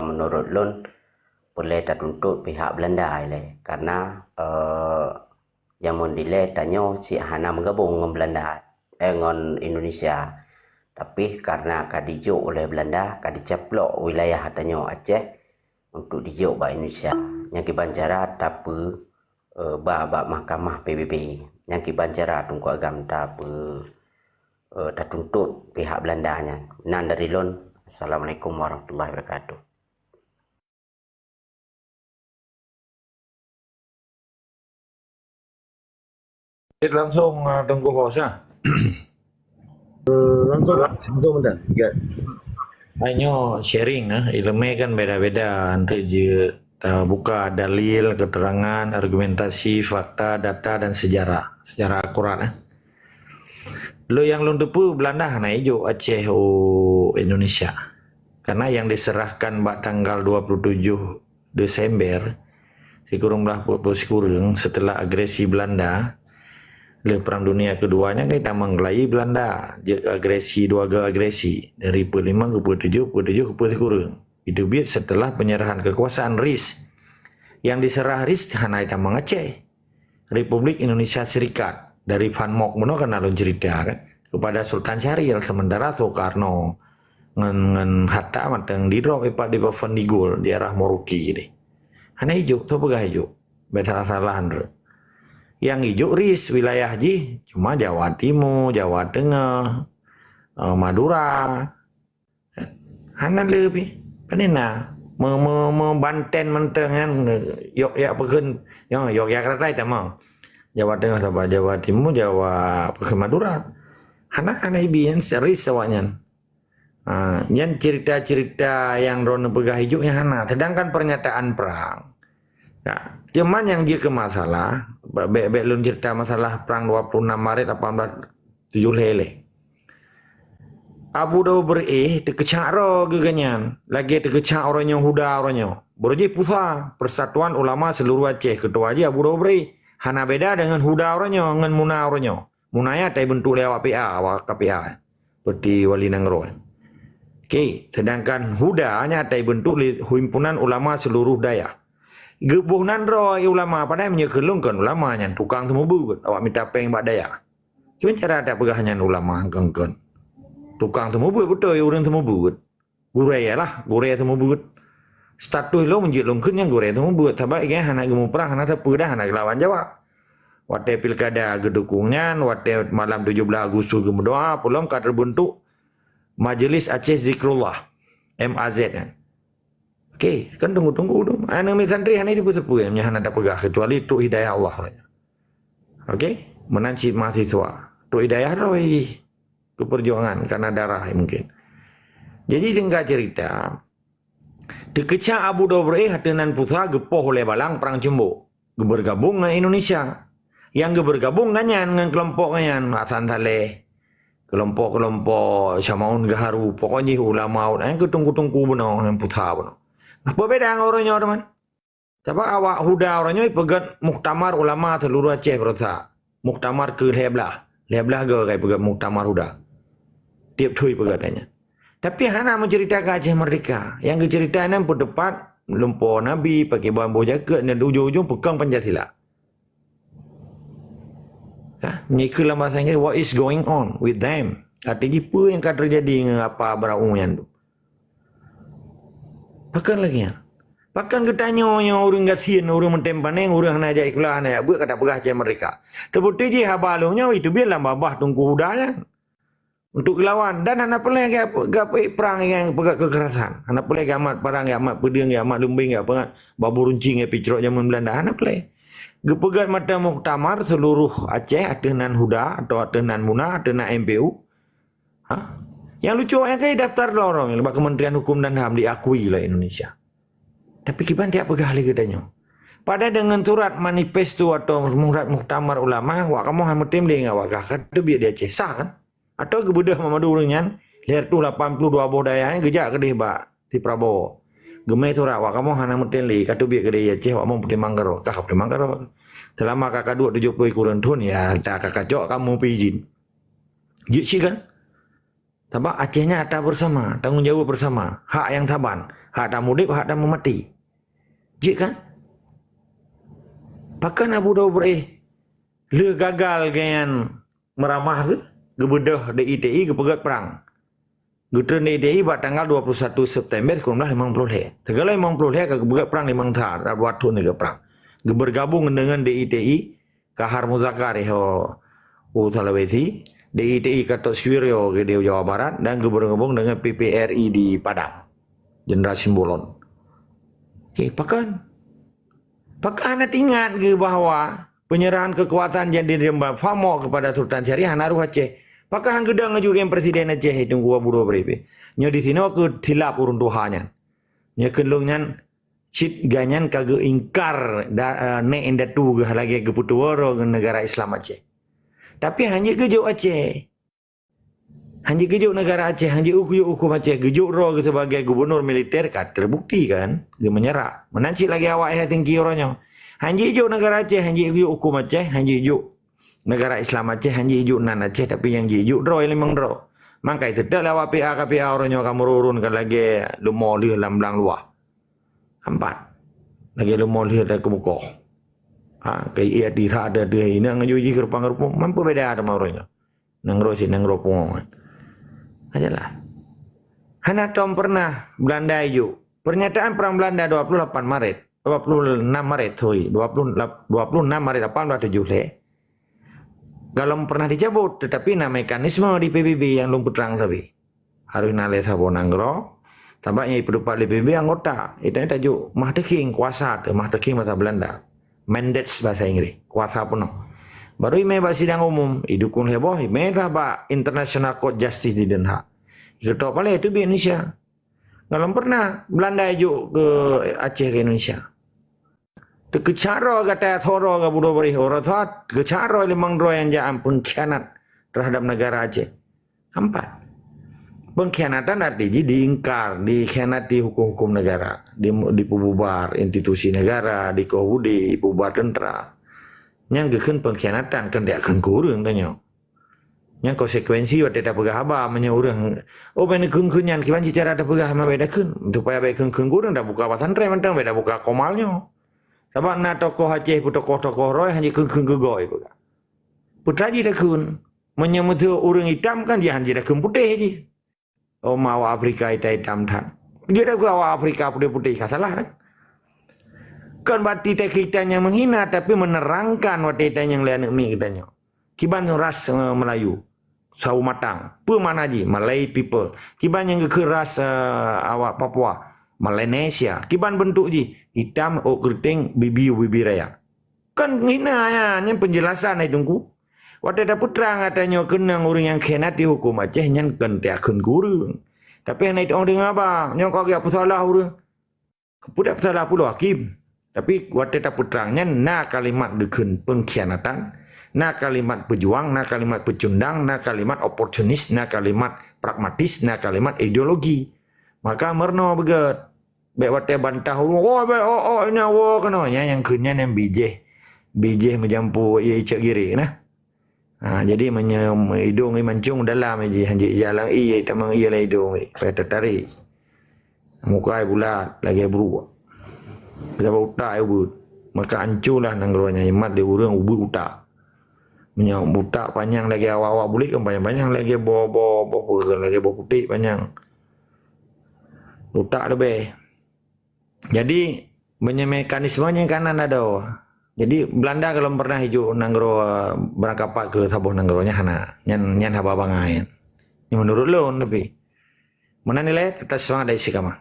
menurut Lun boleh tak tuntut pihak Belanda ile karena jamun dile tanyo si hana menggabung dengan Belanda dengan Indonesia, tapi karena kadijuk oleh Belanda kadicaplok wilayah tanyo Aceh untuk dijuk ba Indonesia yang kibancara tapi ba mahkamah PBB yang kibancara tunggu agam tapi tak tuntut pihak Belandanya. Nan dari Lun, Assalamualaikum warahmatullahi wabarakatuh. Langsung tunggu host ya. Langsung bentar. Ya. Hanya sharing ilmu kan beda-beda. Nanti je buka dalil, keterangan, argumentasi, fakta, data dan sejarah secara akurat. Lo yang lu depu Belanda na ijo Aceh Indonesia. Karena yang diserahkan tanggal 27 Desember sikurung belah sikurung setelah agresi Belanda le Perang Dunia Keduanya kita menggelai Belanda agresi agresi dari P5 ke P7 ke P10 itu biar setelah penyerahan kekuasaan RIS yang diserah RIS hanya kita mengeceh Republik Indonesia Serikat dari Van Mock mono kan alun cerita kan kepada Sultan Syahrir sementara Soekarno ngen hatta mateng di drop di Van Digul di arah Moruki ini hanya hijau tu pegah hijau salah yang hijau RIS wilayah ji cuma Jawa Timur, Jawa Tengah, Madura, hana lebih, penina membanten mentengan Yogyakarta yang Yogyakarta itu mah Jawa Tengah sama Jawa Timur, Jawa Madura, hana ibi yang RIS awaknya. Yang cerita-cerita yang drone pegah hijaunya hana, sedangkan pernyataan perang. Ya, cuman yang dia ke masalah, belum cerita masalah perang 26 Maret 1870 lele. Abu Dhabi terkecak roh geganyan, lagi terkecak orangnya huda orangnya. Berji pusat Persatuan Ulama Seluruh Aceh ketua aja Abu Dhabi. Hana beda dengan huda orangnya, dengan muna orangnya. Munanya tak bentuk lewat PA, awak KPA, seperti Wali Nangro. Okey, sedangkan huda hanya tak bentuk himpunan ulama seluruh daya. Gebuhnan roh ulama pada menyekelungkan ulama yang tukang semua buat awak minta peng bak daya. Cuma cara ada pegahannya ulama kengkon. Tukang semua buat betul orang semua buat. Gurai lah, gurai semua buat. Status lo menjelungkan yang gurai semua buat. Sebab ini anak gemuk perang, anak sepedah, anak lawan Jawa. Waktu pilkada gedukungnya, waktu malam 17 Agustus gemudoa, pulang kader bentuk Majelis Aceh Zikrullah, MAZ kan. Okey, kan tunggu dulu. Anak santri hanya dipu-sepu yang hanya ada pegah kecuali tu hidayah Allah. Okey, menanci mahasiswa. Tu hidayah roh keperjuangan karena darah mungkin. Jadi singkat cerita, dekecah Abu Dhabi hatinan putra gepoh oleh balang perang Cembo. Bergabung dengan Indonesia. Yang bergabung dengan kelompoknya Hasan Saleh. Kelompok-kelompok Syamaun Gaharu. Pokoknya ulama yang ketunggu-tunggu benar yang putra benar. Apa beda dengan orangnya teman? Sebab awak huda orangnya pegat muktamar ulama seluruh Aceh berasa. Muktamar ke Leblah. Leblah ke kayak pegat muktamar huda. Tiap tui pegatnya. Tapi hana menceritakan Aceh Merdeka. Yang diceritakan berdepan lumpur Nabi pakai bambu jaket dan ujung-ujung pegang Pancasila. Menyikirlah bahasa Inggeris, what is going on with them? Artinya apa yang akan terjadi dengan apa beraunya itu? Bahkan lagi ya. Bahkan ketanya orang kasihan, orang mentempaneng, orang nak ajak ikulah, nak buat kata pegah Aceh Merdeka. Seperti je habalunya itu biarlah babah tunggu udahnya. Untuk lawan. Dan anak pelai gapai perang yang pegat kekerasan. Anak pelai gamat perang, gamat pedang, gamat lumbing, gamat babu runcing, picrok zaman Belanda. Anak pelai. Gepegat mata muktamar seluruh Aceh, atenan Huda, atau atenan Muna, atenan MPU. Yang lucu yang kayak daftar lorong, yang Kementerian Hukum dan HAM diakui oleh Indonesia. Tapi kiban tiap pegah lagi katanya. Pada dengan surat manifesto atau surat muktamar ulama, wak kamu hamu tim dia ngawak kata biar dia Aceh sah kan? Atau kebedah Mamadou Runyan, lihat tu 82 budayanya gejak ke dia bak di Prabowo. Gemai surat wak kamu hamu tim li kata biar ke dia Aceh wak mau putih manggaro, kakak putih manggaro. Selama kakak 270 kurun tun ya, tak kakak jok kamu pijin. Jik kan? Sebab Acehnya ada bersama, tanggung jawab bersama, hak yang taban. hak tak mudip, hak tak mati. Jik kan? Pakan Abu Dhabi le gagal dengan meramah ke gebedah DITI ke pegat perang. Gutren DITI buat tanggal 21 September 1950. Tegala 50 ke pegat perang di Mangthar, buat tu ke perang. Bergabung dengan DITI Kahar Muzakar Sulawesi, DITI Katok Swirio ke Jawa Barat dan bergabung dengan PPRI di Padang. Jenderal Simbolon. Okay, pakan nak ingat ke bahawa penyerahan kekuatan yang dirembak FAMO kepada Sultan Syariah naruh Aceh. Pakai hang gedang juga yang Presiden Aceh itu gua buru beribe. Nyo di sini ke tilap urun Tuhannya. Nyo kelungnya cit ganyan kage ingkar ne endatu ge lagi ke putuworo ke negara Islam Aceh. Tapi hanya gejuk Aceh. Hanya gejuk negara Aceh, hanya hukum Aceh, gejuk roh sebagai gubernur militer kan terbukti kan, dia menyerah. Menanci lagi awak yang tinggi orangnya. Hanya hijuk negara Aceh, hanya hijuk hukum Aceh, hanya hijuk negara Islam Aceh, hanya hijuk nan Aceh, tapi yang hijuk roh yang memang roh. Maka itu dah lawak PA KPA orangnya kamu urun kan lagi lumol dia lamlang luah. Empat. Lagi lumol dia dah kebuka. Kayak ia dirah ada dia ini ngajuji kerupang-kerupang, mampu beda ada orangnya. Nang roh si nang roh pungon. Ajalah. Hana Tom pernah Belanda hijuk. Pernyataan perang Belanda 26 Maret 1870. Kalau pernah dicabut, tetapi nama mekanisme di PBB yang lumpur terang sabi. Harus nale sabo nanggro. Tampaknya pedupat di PBB anggota. Itu tajuk Mahtaking kuasa. Mahtaking bahasa Belanda. Mandates bahasa Inggris. Kuasa penuh. Baru ime bak sidang umum, idukun heboh, ime dah bak International Court Justice di Den Haag. Itu tahu paling itu di Indonesia. Kalau pernah Belanda ijuk ke Aceh ke Indonesia. Itu kecara kata thoro ke budo beri orang tuat, kecara limang dua yang jangan pengkhianat terhadap negara Aceh. Empat. Pengkhianatan artinya diingkar, dikhianati hukum-hukum negara, dipububar institusi negara, dikohudi, pububar tentera. Yang gekun pengkhianatan kan dia akan kurang tanya. Yang konsekuensi waktu tak pegah haba menyurang. Oh benda kun-kunyan kiban cara ada pegah sama beda kun. Supaya baik kun-kun kurang dah buka pesantren mentang beda buka komalnya. Sebab na tokoh Aceh pu tokoh-tokoh roy hanya kun-kun gegoi pegah. Putraji dah kun. Menyambut orang hitam kan dia hanya dah kun putih je. Oh mau Afrika hitam tan. Dia dah gua Afrika putih-putih salah kan. Kan berarti kita yang menghina tapi menerangkan wanita yang lain mi katanya. Kiban ras Melayu, Sawu Matang, mana ji Malay people. Kiban yang ke ras awak Papua, Melanesia. Kiban bentuk ji hitam, keriting, bibi raya. Kan menghina ya, yang penjelasan itu ku. Wanita putra katanya kenang orang yang khianati hukum Aceh yang kentiakun kurang. Tapi yang itu orang dengar apa? Yang kau apa salah orang? Kepudak salah pula hakim. Tapi wanita putranya na kalimat dekun pengkhianatan, na kalimat pejuang, na kalimat pecundang, na kalimat oportunis, na kalimat pragmatis, na kalimat ideologi. Maka merno beget. Baik wanita bantah, ini kenanya yang kunya yang bijih menjampu ia cek giri nah. Jadi hidung mancung dalam je hanji jalan ia tamang ia lah hidung pai tertarik. Muka bulat lagi berubah. Sebab utak ubud. Maka hancurlah nanggronya imat dia urang ubud utak. Menyang utak panjang lagi awak-awak bulik kan panjang-panjang lagi bo lagi bo putih panjang. Utak lebih. Jadi mekanismenya kanan ada. Jadi Belanda kalau pernah hijau nanggro berangkat ke sabuh nanggronya hana nyan haba bangain. Yang menurut lo tapi mana nilai kita semangat dari sikama.